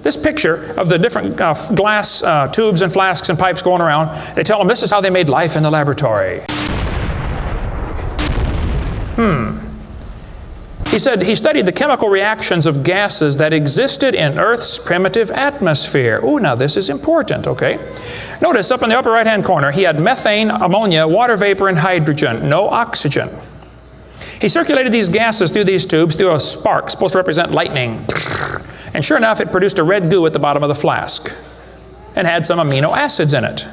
This picture of the different glass tubes and flasks and pipes going around, they tell them this is how they made life in the laboratory. He said he studied the chemical reactions of gases that existed in Earth's primitive atmosphere. Ooh, now this is important, okay? Notice up in the upper right-hand corner, he had methane, ammonia, water vapor, and hydrogen, no oxygen. He circulated these gases through these tubes through a spark, supposed to represent lightning. And sure enough, it produced a red goo at the bottom of the flask and had some amino acids in it.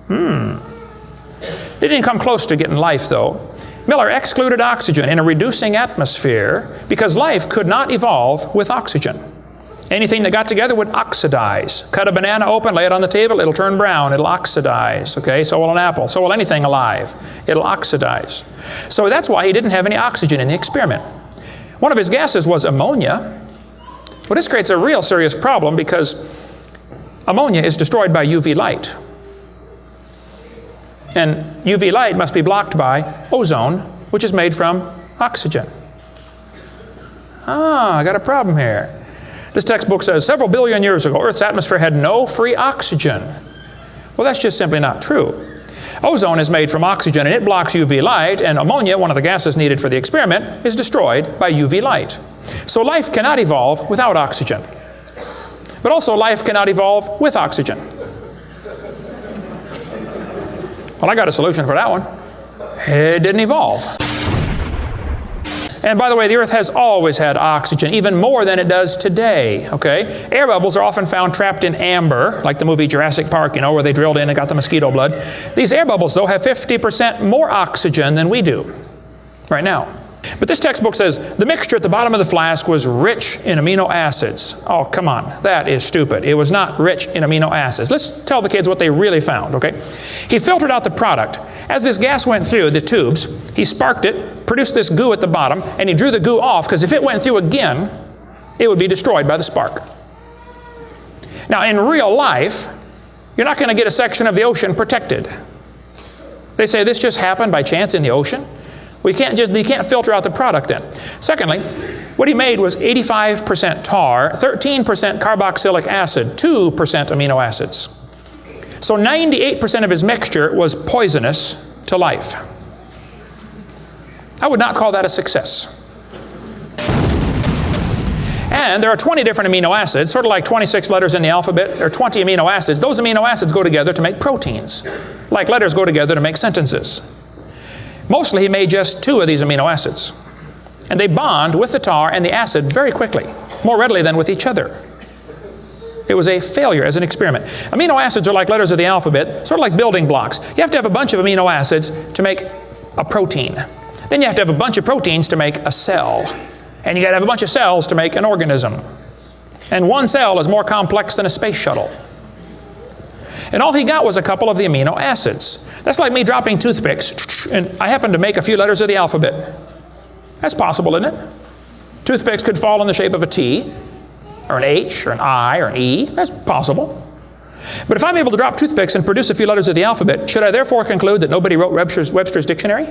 They didn't come close to getting life, though. Miller excluded oxygen in a reducing atmosphere because life could not evolve with oxygen. Anything that got together would oxidize. Cut a banana open, lay it on the table, it'll turn brown, it'll oxidize. Okay, so will an apple, so will anything alive. It'll oxidize. So that's why he didn't have any oxygen in the experiment. One of his gases was ammonia. Well, this creates a real serious problem because ammonia is destroyed by UV light. And UV light must be blocked by ozone, which is made from oxygen. I got a problem here. This textbook says several billion years ago, Earth's atmosphere had no free oxygen. Well, that's just simply not true. Ozone is made from oxygen and it blocks UV light, and ammonia, one of the gases needed for the experiment, is destroyed by UV light. So life cannot evolve without oxygen. But also life cannot evolve with oxygen. Well, I got a solution for that one. It didn't evolve. And by the way, the Earth has always had oxygen, even more than it does today, okay? Air bubbles are often found trapped in amber, like the movie Jurassic Park, you know, where they drilled in and got the mosquito blood. These air bubbles, though, have 50% more oxygen than we do right now. But this textbook says the mixture at the bottom of the flask was rich in amino acids. Oh, come on, that is stupid. It was not rich in amino acids. Let's tell the kids what they really found, okay? He filtered out the product. As this gas went through the tubes, he sparked it, produced this goo at the bottom, and he drew the goo off because if it went through again, it would be destroyed by the spark. Now, in real life, you're not going to get a section of the ocean protected. They say this just happened by chance in the ocean. Well, you can't filter out the product then. Secondly, what he made was 85% tar, 13% carboxylic acid, 2% amino acids. So 98% of his mixture was poisonous to life. I would not call that a success. And there are 20 different amino acids, sort of like 26 letters in the alphabet. There are 20 amino acids. Those amino acids go together to make proteins, like letters go together to make sentences. Mostly he made just 2 of these amino acids. And they bond with the tar and the acid very quickly, more readily than with each other. It was a failure as an experiment. Amino acids are like letters of the alphabet, sort of like building blocks. You have to have a bunch of amino acids to make a protein. Then you have to have a bunch of proteins to make a cell. And you got to have a bunch of cells to make an organism. And one cell is more complex than a space shuttle. And all he got was a couple of the amino acids. That's like me dropping toothpicks, and I happen to make a few letters of the alphabet. That's possible, isn't it? Toothpicks could fall in the shape of a T, or an H, or an I, or an E. That's possible. But if I'm able to drop toothpicks and produce a few letters of the alphabet, should I therefore conclude that nobody wrote Webster's dictionary?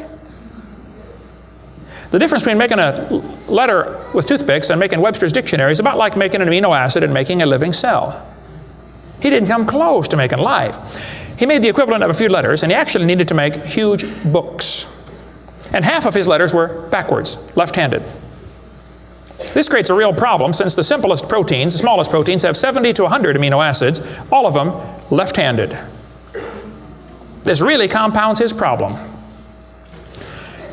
The difference between making a letter with toothpicks and making Webster's dictionary is about like making an amino acid and making a living cell. He didn't come close to making life. He made the equivalent of a few letters, and he actually needed to make huge books. And half of his letters were backwards, left-handed. This creates a real problem since the simplest proteins, the smallest proteins, have 70 to 100 amino acids, all of them left-handed. This really compounds his problem.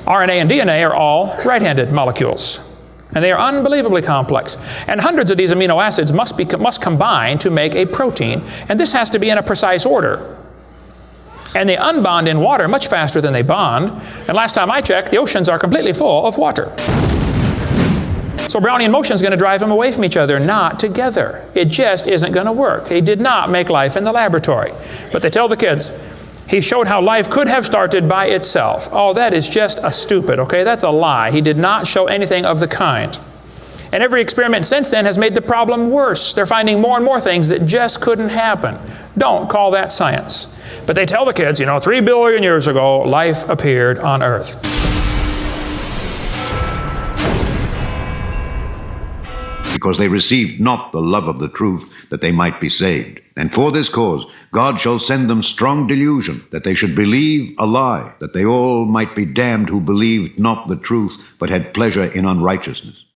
RNA and DNA are all right-handed molecules. And they are unbelievably complex. And hundreds of these amino acids must combine to make a protein. And this has to be in a precise order. And they unbond in water much faster than they bond. And last time I checked, the oceans are completely full of water. So Brownian motion is going to drive them away from each other, not together. It just isn't going to work. He did not make life in the laboratory. But they tell the kids, he showed how life could have started by itself. Oh, that is just a stupid, okay? That's a lie. He did not show anything of the kind. And every experiment since then has made the problem worse. They're finding more and more things that just couldn't happen. Don't call that science. But they tell the kids, 3 billion years ago, life appeared on Earth. because they received not the love of the truth, that they might be saved. And for this cause God shall send them strong delusion, that they should believe a lie, that they all might be damned who believed not the truth, but had pleasure in unrighteousness.